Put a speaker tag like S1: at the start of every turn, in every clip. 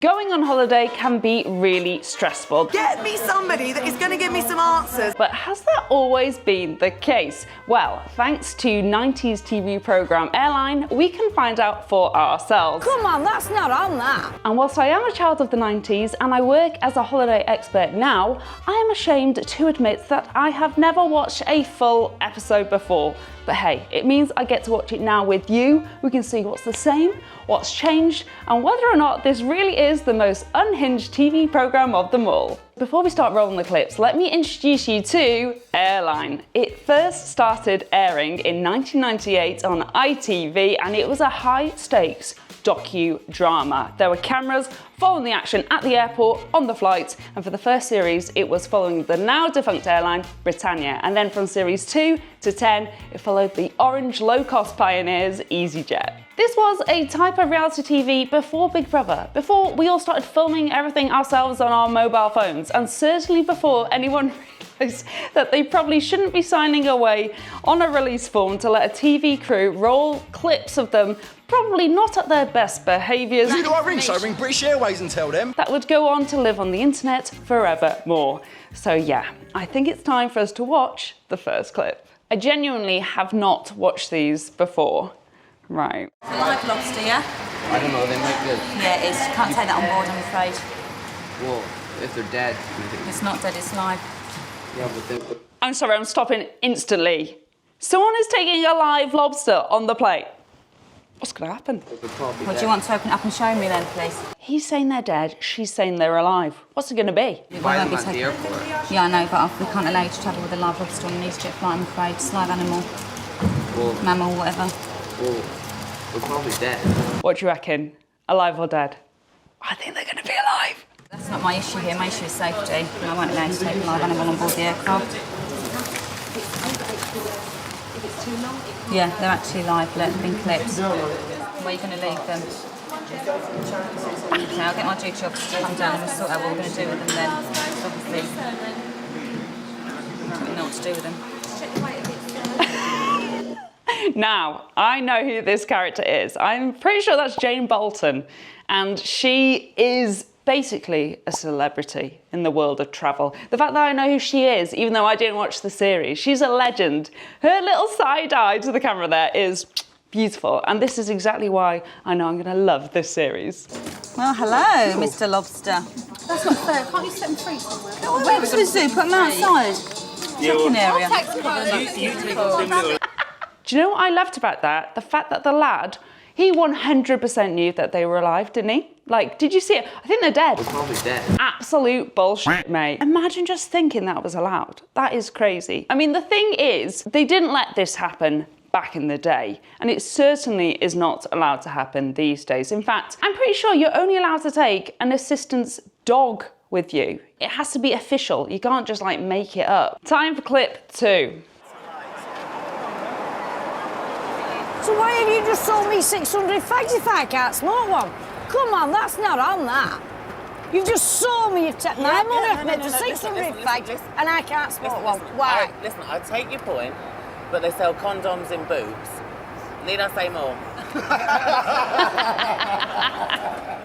S1: Going on holiday can be really stressful.
S2: Get me somebody that is going to give me some answers.
S1: But has that always been the case? Well, thanks to 90s TV programme Airline, we can find out for ourselves.
S3: Come on, that's not on that.
S1: And whilst I am a child of the 90s and I work as a holiday expert now, I am ashamed to admit that I have never watched a full episode before. But hey, it means I get to watch it now with you. We can see what's the same, what's changed, and whether or not this really is the most unhinged TV programme of them all. Before we start rolling the clips, let me introduce you to Airline. It first started airing in 1998 on ITV and it was a high-stakes docudrama. There were cameras following the action at the airport, on the flight, and for the first series it was following the now defunct airline Britannia, and then from series 2 to 10 it followed the orange low-cost pioneers EasyJet. This was a type of reality TV before Big Brother, before we all started filming everything ourselves on our mobile phones, and certainly before anyone realised that they probably shouldn't be signing away on a release form to let a TV crew roll clips of them probably not at their best behaviours.
S4: Who do I ring? So I ring British Airways and tell them.
S1: That would go on to live on the internet forevermore. So yeah, I think it's time for us to watch the first clip. I genuinely have not watched these before. Right.
S5: Live lobster, yeah?
S6: I don't know, they might good.
S5: Yeah, it is. You can't take that on board, I'm afraid.
S6: Well, if they're dead.
S5: It's not dead, it's live.
S6: Yeah, but they...
S1: I'm sorry, I'm stopping instantly. Someone is taking a live lobster on the plate. What's going to happen?
S5: Well, do you want to open it up and show me then, please?
S1: He's saying they're dead, she's saying they're alive. What's it going to be?
S6: Buy them at the airport.
S5: Yeah, I know, but we can't allow you to travel with a live lobster on an EasyJet flight, I'm afraid. It's live animal,
S6: Well,
S5: mammal, whatever.
S6: well, we're probably dead.
S1: What do you reckon? Alive or dead? I think they're going to be alive.
S5: That's not my issue here. My issue is safety. And I won't allow you to take a live animal on board the aircraft. Yeah, they're actually live, look, they've been clipped. Where are you going to leave them? Okay, I'll get my duty officer to come down and we'll sort out what we're going to do with them then. Obviously, I don't know what to do with them.
S1: Now, I know who this character is. I'm pretty sure that's Jane Bolton, and she is basically a celebrity in the world of travel. The fact that I know who she is, even though I didn't watch the series, she's a legend. Her little side eye to the camera there is beautiful, and this is exactly why I know I'm going to love this series.
S5: Well, hello, Mr. Lobster.
S3: That's not fair. Can't you set them free somewhere?
S5: Oh, where was the zoo? Put them outside. Chicken area.
S1: Do you know what I loved about that? The fact that the lad, he 100% knew that they were alive, didn't he? Like, did you see it? I think they're dead.
S6: We're probably dead.
S1: Absolute bullshit, mate. Imagine just thinking that was allowed. That is crazy. I mean, the thing is, they didn't let this happen back in the day, and it certainly is not allowed to happen these days. In fact, I'm pretty sure you're only allowed to take an assistant's dog with you. It has to be official. You can't just like make it up. Time for clip 2.
S3: So why have you just sold me 600 fags if I can't smoke one? Come on, that's not on that. You've just sold me, you've taken my money for 600 fags and I can't smoke one. Why?
S7: Listen, I take your point, but they sell condoms in boobs. Need I say more?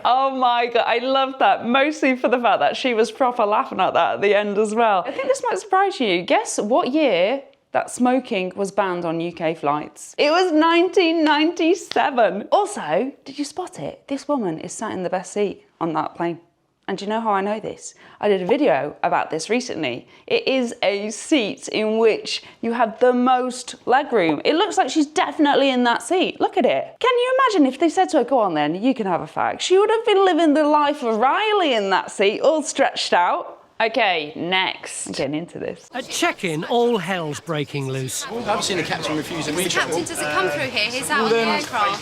S1: Oh my God, I love that. Mostly for the fact that she was proper laughing at that at the end as well. I think this might surprise you. Guess what year that smoking was banned on UK flights? It was 1997. Also, did you spot it? This woman is sat in the best seat on that plane. And do you know how I know this? I did a video about this recently. It is a seat in which you have the most legroom. It looks like she's definitely in that seat. Look at it. Can you imagine if they said to her, go on then, you can have a fag? She would have been living the life of Riley in that seat, all stretched out. Okay, next. I'm getting into this.
S8: At check-in, all hell's breaking loose.
S4: I've seen a captain refuse a meal.
S9: Captain doesn't come through here, he's out on the aircraft.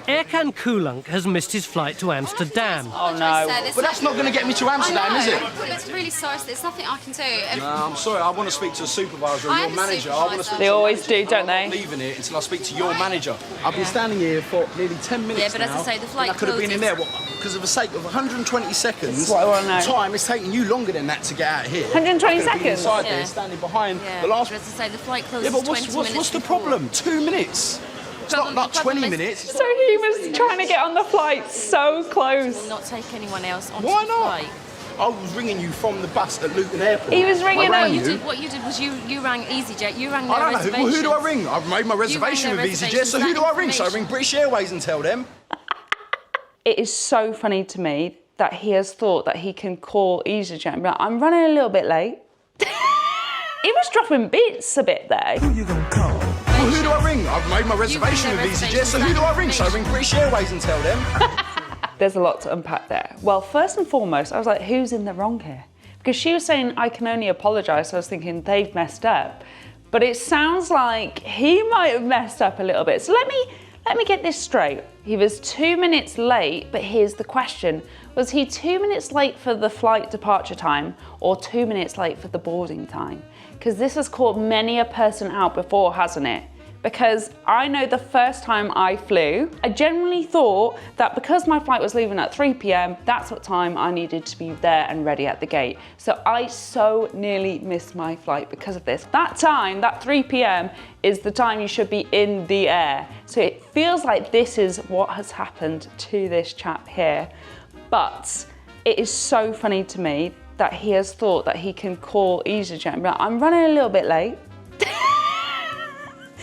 S8: Aircan Kulunk has missed his flight to Amsterdam.
S1: Oh no.
S4: But that's not going to get me to Amsterdam, is it?
S9: It's really sorry, there's nothing I can do.
S4: No, I'm sorry, I want to speak to a supervisor or your manager. I want to speak
S1: They
S4: to
S1: always do, don't they?
S4: I'm not leaving it until I speak to your manager. I've been standing here for nearly 10 minutes
S9: Yeah, but as I say, the flight
S4: I could have been in there,
S9: closes.
S4: because of the sake of 120 seconds.
S1: That's what I want to know.
S4: Time, it's taking you longer than that to get out of here.
S1: 120
S4: I could have been
S1: seconds?
S4: inside
S9: Yeah.
S4: there, standing behind
S9: Yeah,
S4: the last.
S9: but as I say, the flight closes
S4: Yeah, but
S9: 20 minutes
S4: what's the
S9: before.
S4: problem? 2 minutes. It's not 20 minutes.
S1: So he was trying to get on the flight so close.
S5: Not take anyone else onto
S4: Why
S5: the
S4: not?
S5: flight.
S4: I was ringing you from the bus at Luton Airport.
S1: He was ringing
S4: I rang
S1: up.
S4: you.
S5: What you did was you rang EasyJet. You rang their
S4: I don't know.
S5: reservations.
S4: Who do I ring? I've made my reservation with EasyJet, so who do I ring? So I ring British Airways and tell them.
S1: It is so funny to me that he has thought that he can call EasyJet and be like, I'm running a little bit late. He was dropping bits a bit there.
S4: Well, who do I ring? I've made my reservation with EasyJet, so who do I ring? So I ring British Airways and tell them.
S1: There's a lot to unpack there. Well, first and foremost, I was like, who's in the wrong here? Because she was saying, I can only apologise, so I was thinking they've messed up. But it sounds like he might have messed up a little bit. So let me get this straight. He was 2 minutes late, but here's the question. Was he 2 minutes late for the flight departure time or 2 minutes late for the boarding time? Because this has caught many a person out before, hasn't it? Because I know the first time I flew, I generally thought that because my flight was leaving at 3 p.m, that's what time I needed to be there and ready at the gate. So I so nearly missed my flight because of this. That time, that 3 p.m, is the time you should be in the air. So it feels like this is what has happened to this chap here. But it is so funny to me that he has thought that he can call EasyJet and be like, I'm running a little bit late.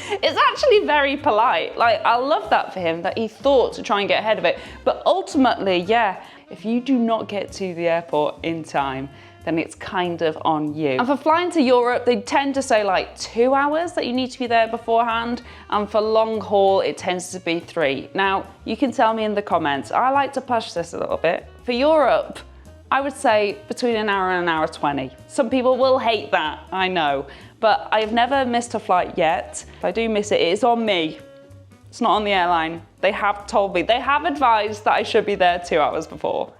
S1: It's actually very polite. Like, I love that for him, that he thought to try and get ahead of it. But ultimately, yeah, if you do not get to the airport in time, then it's kind of on you. And for flying to Europe, they tend to say like 2 hours that you need to be there beforehand. And for long haul, it tends to be 3. Now, you can tell me in the comments. I like to push this a little bit. For Europe, I would say between an hour and an hour 20. Some people will hate that, I know. But I've never missed a flight yet. If I do miss it, it's on me. It's not on the airline. They have told me, they have advised that I should be there 2 hours before.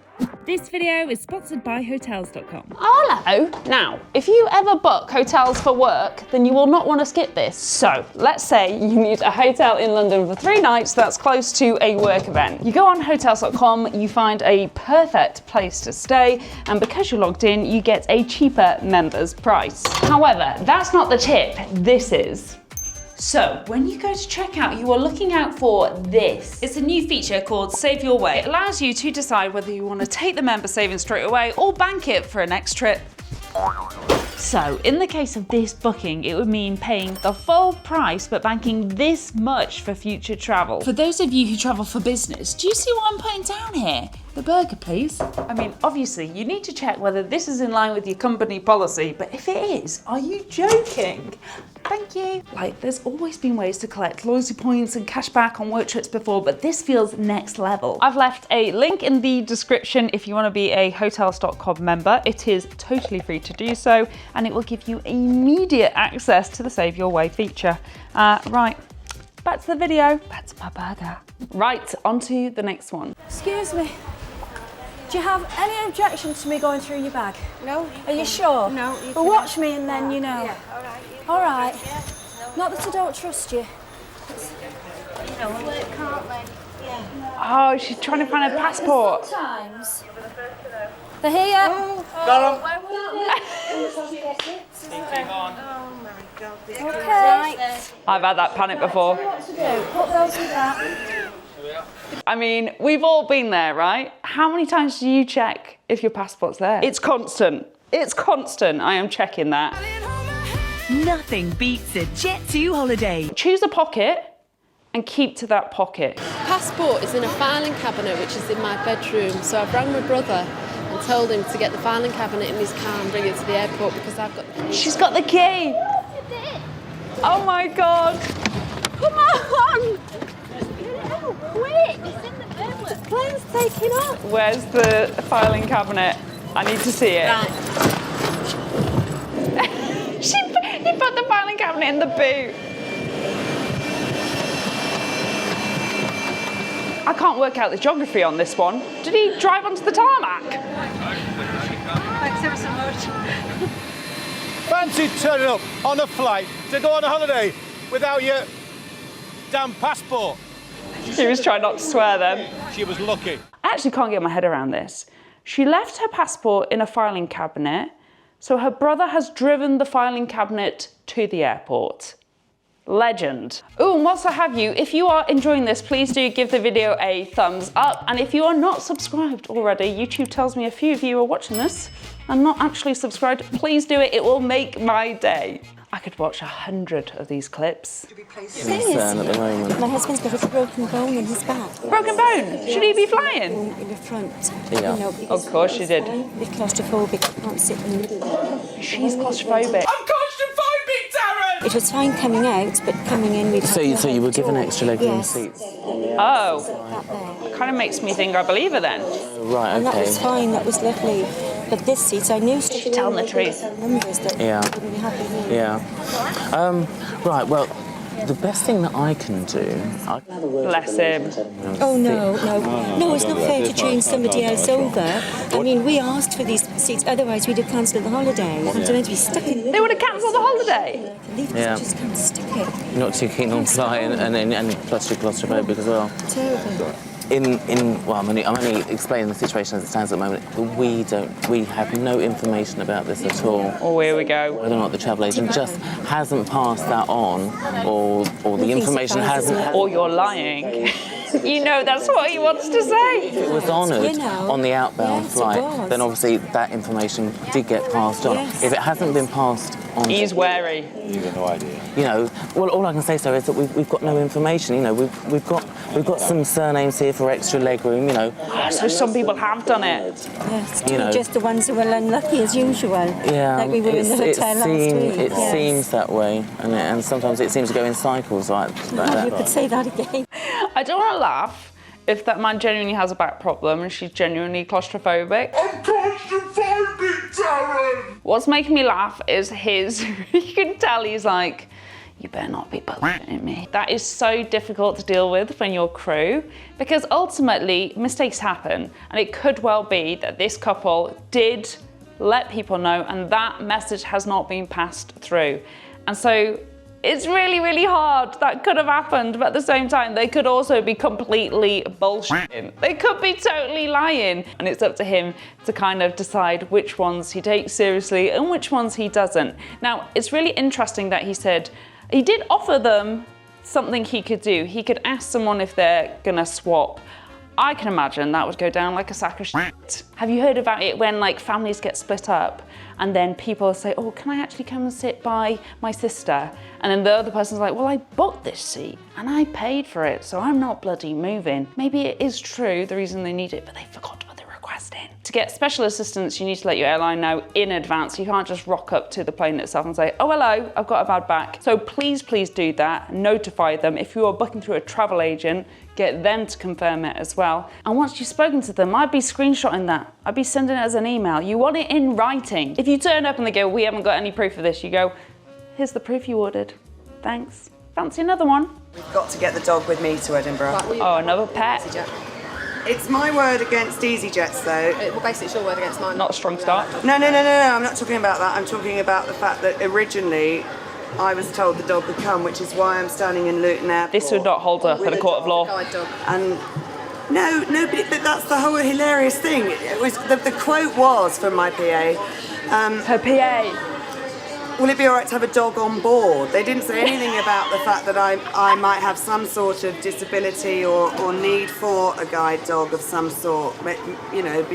S10: This video is sponsored by Hotels.com.
S1: Hello. Now, if you ever book hotels for work, then you will not want to skip this. So, let's say you need a hotel in London for 3 nights that's close to a work event. You go on Hotels.com, you find a perfect place to stay, and because you're logged in, you get a cheaper member's price. However, that's not the tip. This is. So, when you go to checkout, you are looking out for this. It's a new feature called Save Your Way. It allows you to decide whether you want to take the member savings straight away or bank it for a next trip. So, in the case of this booking, it would mean paying the full price but banking this much for future travel. For those of you who travel for business, do you see what I'm putting down here? The burger, please. I mean, obviously, you need to check whether this is in line with your company policy, but if it is, are you joking? Thank you. Like, there's always been ways to collect loyalty points and cash back on work trips before, but this feels next level. I've left a link in the description if you want to be a Hotels.com member. It is totally free to do so, and it will give you immediate access to the Save Your Way feature. Right, back to the video. Back to my burger. Right, on to the next one.
S3: Excuse me. Do you have any objection to me going through your bag? No. Are you sure?
S2: No.
S3: Well, watch me and then you know.
S2: Yeah, all right.
S3: All right. Yeah. Not that I don't trust you.
S1: Oh, she's trying to find her passport.
S3: Sometimes. They're here.
S4: Got
S3: Okay.
S1: I've had that panic before.
S3: What to do? Put those in that.
S1: I mean, we've all been there, right? How many times do you check if your passport's there? It's constant. It's constant. I am checking that.
S10: Nothing beats a Jet2 holiday.
S1: Choose a pocket and keep to that pocket.
S11: Passport is in a filing cabinet which is in my bedroom, so I've rang my brother and told him to get the filing cabinet in his car and bring it to the airport because I've got the key.
S1: She's got the key! Oh my god! Come on!
S9: Quick, it's in the bin.
S3: The plane's taking off.
S1: Where's the filing cabinet? I need to see it.
S11: Right.
S1: He put the filing cabinet in the boot. I can't work out the geography on this one. Did he drive onto the tarmac?
S3: Thanks ever so much.
S12: Fancy turning up on a flight to go on a holiday without your damn passport.
S1: He was trying not to swear then.
S12: She was lucky.
S1: I actually can't get my head around this. She left her passport in a filing cabinet, so her brother has driven the filing cabinet to the airport. Legend. Oh, and whilst I have you, if you are enjoying this, please do give the video a thumbs up. And if you are not subscribed already, YouTube tells me a few of you are watching this and not actually subscribed, please do it. It will make my day. I could watch 100 of these clips.
S6: Concern at the moment.
S9: My husband's got a broken bone in his back.
S1: Broken bone? Should he be flying?
S9: In the front.
S6: Yeah.
S9: You know,
S1: Of course she did.
S9: They're claustrophobic, can't sit in the middle.
S1: She's claustrophobic.
S12: I'm claustrophobic, Darren!
S9: It was fine coming out, but coming in we'd
S6: So you were given extra legroom
S9: Yes.
S6: seats?
S1: Oh, kind of makes me think I believe her then.
S6: Right,
S9: And that
S6: okay.
S9: was fine, that was lovely. But this seat, I knew
S1: She's telling the truth.
S9: numbers that
S6: Yeah.
S9: wouldn't be happy with.
S6: Yeah. Right, well, the best thing that I can do...
S1: Bless him.
S9: Oh, no, it's not fair to change somebody else over. I mean, we asked for these seats, otherwise we'd have cancelled the holiday. I'm going to be stuck in...
S1: They would have cancelled the holiday.
S6: Yeah.
S9: Just can't stick it.
S6: You're not too keen on flying, and plus you're claustrophobic as well.
S9: Terrible.
S6: Well, I'm only explaining the situation as it stands at the moment. We have no information about this at all.
S1: Oh, here we go.
S6: Whether or not the travel agent just hasn't passed that on, or the information hasn't...
S1: Or you're lying. You know that's what he wants to say.
S6: If it was honoured on the outbound
S9: Yes, it
S6: flight,
S9: was.
S6: then obviously that information did get passed on.
S9: Yes.
S6: If it hasn't been passed on...
S1: He's wary.
S4: You've got no idea.
S6: You know, well, all I can say, sir, is that we've got no information. You know, we've got some surnames here for extra legroom. You know,
S1: So some people have done it.
S9: Yes,
S6: You know.
S9: just the ones who were unlucky as usual.
S6: yeah,
S9: Like we were in the hotel last week.
S6: It
S9: Yes.
S6: seems that way, and sometimes it seems to go in cycles like
S9: You
S6: that.
S9: could say that again.
S1: I don't want to laugh if that man genuinely has a back problem and she's genuinely claustrophobic.
S4: I'm claustrophobic, Darren!
S1: What's making me laugh is you can tell he's like, you better not be bullshitting me. That is so difficult to deal with when you're crew, because ultimately mistakes happen, and it could well be that this couple did let people know and that message has not been passed through. And so it's really, really hard. That could have happened, but at the same time, they could also be completely bullshitting. They could be totally lying. And it's up to him to kind of decide which ones he takes seriously and which ones he doesn't. Now, it's really interesting that he said, he did offer them something he could do. He could ask someone if they're gonna swap. I can imagine that would go down like a sack of shit. Have you heard about it when like families get split up and then people say, oh, can I actually come and sit by my sister? And then the other person's like, well, I booked this seat and I paid for it, so I'm not bloody moving. Maybe it is true, the reason they need it, but they forgot to put the request in. To get special assistance, you need to let your airline know in advance. You can't just rock up to the plane itself and say, oh, hello, I've got a bad back. So please do that. Notify them. If you are booking through a travel agent, get them to confirm it as well. And once you've spoken to them, I'd be screenshotting that. I'd be sending it as an email. You want it in writing. If you turn up and they go, we haven't got any proof of this, you go, here's the proof you ordered. Thanks. Fancy another one?
S2: We've got to get the dog with me to Edinburgh.
S1: Oh, another pet.
S2: It's my word against EasyJet's though.
S11: Well, basically, it's your word against mine.
S1: Not a strong start.
S2: No, I'm not talking about that. I'm talking about the fact that originally I was told the dog would come, which is why I'm standing in Luton Airport.
S1: This would not hold up at a court of law.
S11: Guide dog.
S2: And no, but that's the whole hilarious thing. It was the quote was from my PA.
S1: Her PA.
S2: Will it be all right to have a dog on board? They didn't say anything about the fact that I might have some sort of disability or need for a guide dog of some sort. You know,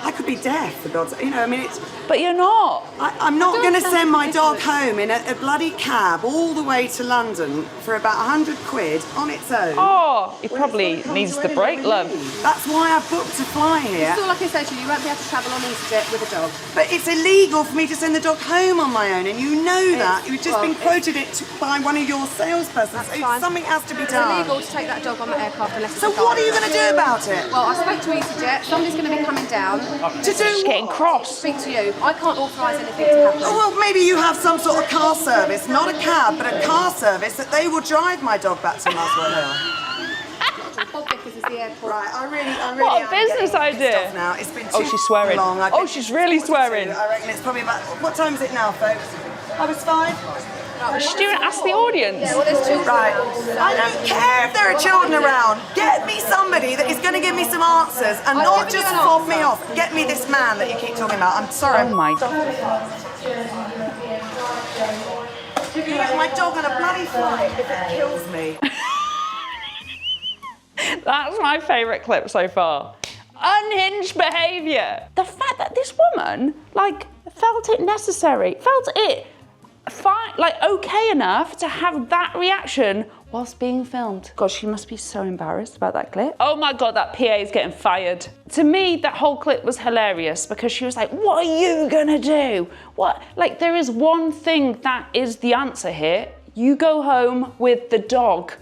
S2: I could be deaf, for God's sake. You know, I mean, it's...
S1: But you're not.
S2: I'm not going to send my dog home in a bloody cab all the way to London for about 100 quid on its own.
S1: Oh, it probably needs the break, love.
S2: That's why I booked to fly here.
S11: It's all like I said to you, you won't be able to travel on EasyJet with a dog.
S2: But it's illegal for me to send the dog home on my own, and you know that. You've just been quoted it by one of your salespersons. Something has to be done.
S11: It's illegal to take that dog on the aircraft unless it's
S2: So what are you going to do about it?
S11: Well, I spoke to EasyJet. Somebody's going to be coming down.
S2: To do what?
S1: Getting cross.
S11: Speak to you. I can't authorise anything to happen.
S2: Oh, well, maybe you have some sort of car service, not a cab, but a car service that they will drive my dog back to Muswell Hill.
S11: Bob Vickers is the airport.
S2: Right, I really
S1: What a
S2: am
S1: business
S2: getting pissed
S1: idea.
S2: off now. It's been
S1: Oh,
S2: too
S1: she's swearing.
S2: long.
S1: Oh, she's really swearing.
S2: I reckon it's probably about... What time is it now, folks? Oh, it's 5?
S1: She's doing ask the audience.
S11: Yeah, well, there's children.
S2: Right. I don't care if there are children around. Get me somebody that is going to give me some answers and
S11: I'll
S2: not
S11: give you
S2: just
S11: an
S2: fob me
S11: answer.
S2: off. Get me this man that you keep talking about. I'm sorry.
S1: Oh my.
S2: To use my dog on a bloody flight if it kills me.
S1: That's my favourite clip so far. Unhinged behaviour. The fact that this woman, like, felt it necessary, felt it fine, like, okay enough to have that reaction whilst being filmed. God, she must be so embarrassed about that clip. Oh my God, that PA is getting fired. To me, that whole clip was hilarious because she was like, what are you gonna do? What? Like, there is one thing that is the answer here. You go home with the dog.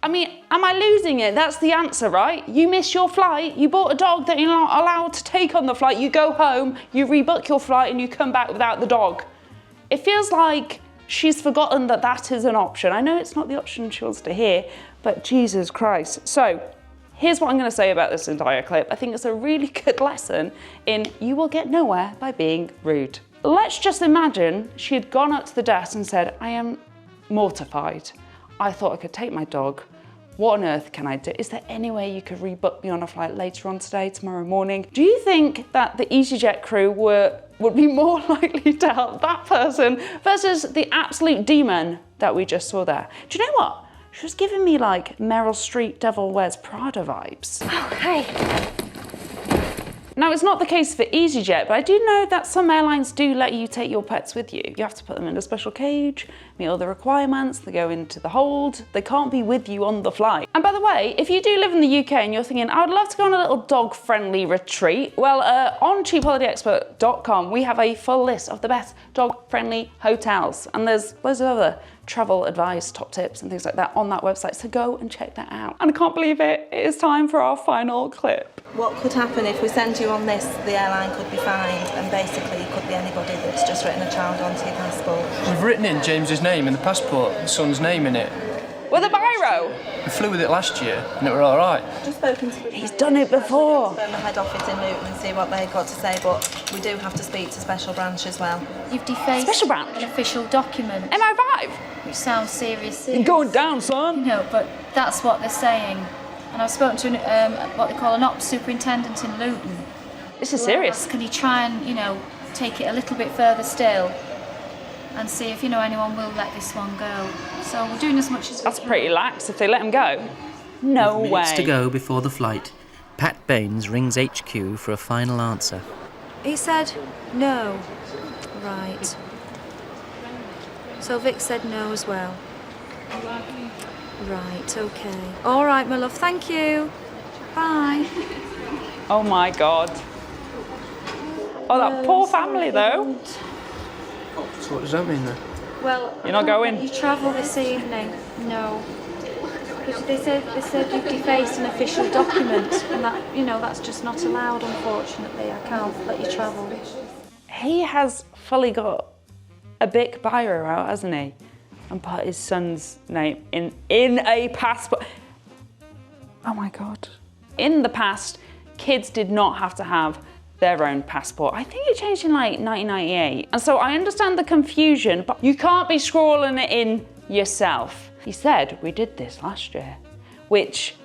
S1: I mean, am I losing it? That's the answer, right? You miss your flight, you bought a dog that you're not allowed to take on the flight, you go home, you rebook your flight and you come back without the dog. It feels like she's forgotten that that is an option. I know it's not the option she wants to hear, but Jesus Christ. So, here's what I'm gonna say about this entire clip. I think it's a really good lesson in you will get nowhere by being rude. Let's just imagine she had gone up to the desk and said, I am mortified. I thought I could take my dog. What on earth can I do? Is there any way you could rebook me on a flight later on today, tomorrow morning? Do you think that the EasyJet crew would be more likely to help that person versus the absolute demon that we just saw there? Do you know what? She was giving me like Meryl Streep Devil Wears Prada vibes.
S9: Oh, hey.
S1: Now, it's not the case for EasyJet, but I do know that some airlines do let you take your pets with you. You have to put them in a special cage, meet all the requirements, they go into the hold, they can't be with you on the flight. And by the way, if you do live in the UK and you're thinking, I would love to go on a little dog-friendly retreat, well, on cheapholidayexpert.com, we have a full list of the best dog-friendly hotels. And there's loads of other travel advice, top tips and things like that on that website, so go and check that out. And I can't believe it, it is time for our final clip.
S13: What could happen if we send you on this? The airline could be fined, and basically it could be anybody that's just written a child onto your passport.
S14: We've written in James's name in the passport, the son's name in it.
S1: With a biro?
S14: We flew with it last year and it were all right.
S13: Just spoken to
S1: He's done it before.
S13: Phone the head office in Luton and see what they've got to say, but we do have to speak to Special Branch as well.
S15: You've defaced
S1: Special Branch?
S15: an official document.
S1: MI5?
S15: Which sounds serious.
S1: You're going down, son.
S15: No, but that's what they're saying. And I've spoken to what they call an ops superintendent in Luton.
S1: This is serious.
S15: Can you try and, take it a little bit further still and see if, anyone will let this one go. So we're doing as much as we can.
S1: That's pretty lax if they let him go. No way.
S16: Minutes to go before the flight, Pat Baines rings HQ for a final answer.
S17: He said no. Right. So Vic said no as well. Right, okay. All right, my love, thank you. Bye.
S1: Oh my God. Oh, that poor family though.
S14: So what does that mean then?
S17: Well,
S1: you're not going?
S17: You travel this evening? No. They said you've defaced an official document, and that's just not allowed, unfortunately. I can't let you travel.
S1: He has fully got a big biro out, hasn't he? And put his son's name in a passport. Oh my God. In the past, kids did not have to have their own passport. I think it changed in like 1998. And so I understand the confusion, but you can't be scrawling it in yourself. He said, we did this last year, which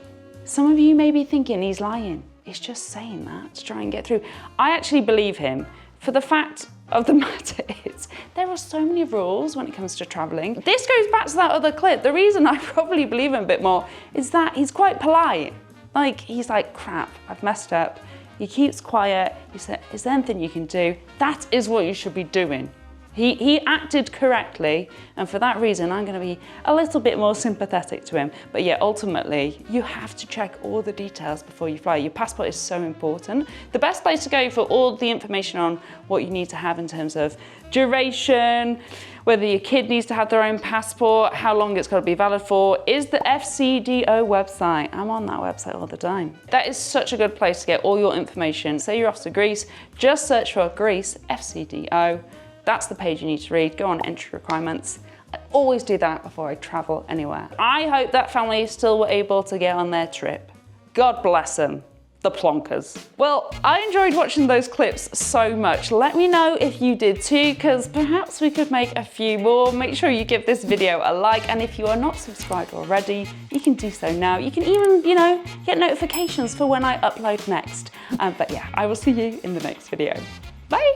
S1: some of you may be thinking he's lying. He's just saying that to try and get through. I actually believe him for the fact of the matter is, there are so many rules when it comes to traveling. This goes back to that other clip. The reason I probably believe him a bit more is that he's quite polite. Like, he's like, crap, I've messed up. He keeps quiet. He said, is there anything you can do? That is what you should be doing. He acted correctly, and for that reason, I'm going to be a little bit more sympathetic to him. But yeah, ultimately, you have to check all the details before you fly. Your passport is so important. The best place to go for all the information on what you need to have in terms of duration, whether your kid needs to have their own passport, how long it's got to be valid for, is the FCDO website. I'm on that website all the time. That is such a good place to get all your information. Say you're off to Greece, just search for Greece FCDO. That's the page you need to read. Go on entry requirements. I always do that before I travel anywhere. I hope that family still were able to get on their trip. God bless them, the plonkers. Well, I enjoyed watching those clips so much. Let me know if you did too, because perhaps we could make a few more. Make sure you give this video a like, and if you are not subscribed already, you can do so now. You can even, get notifications for when I upload next. But yeah, I will see you in the next video. Bye.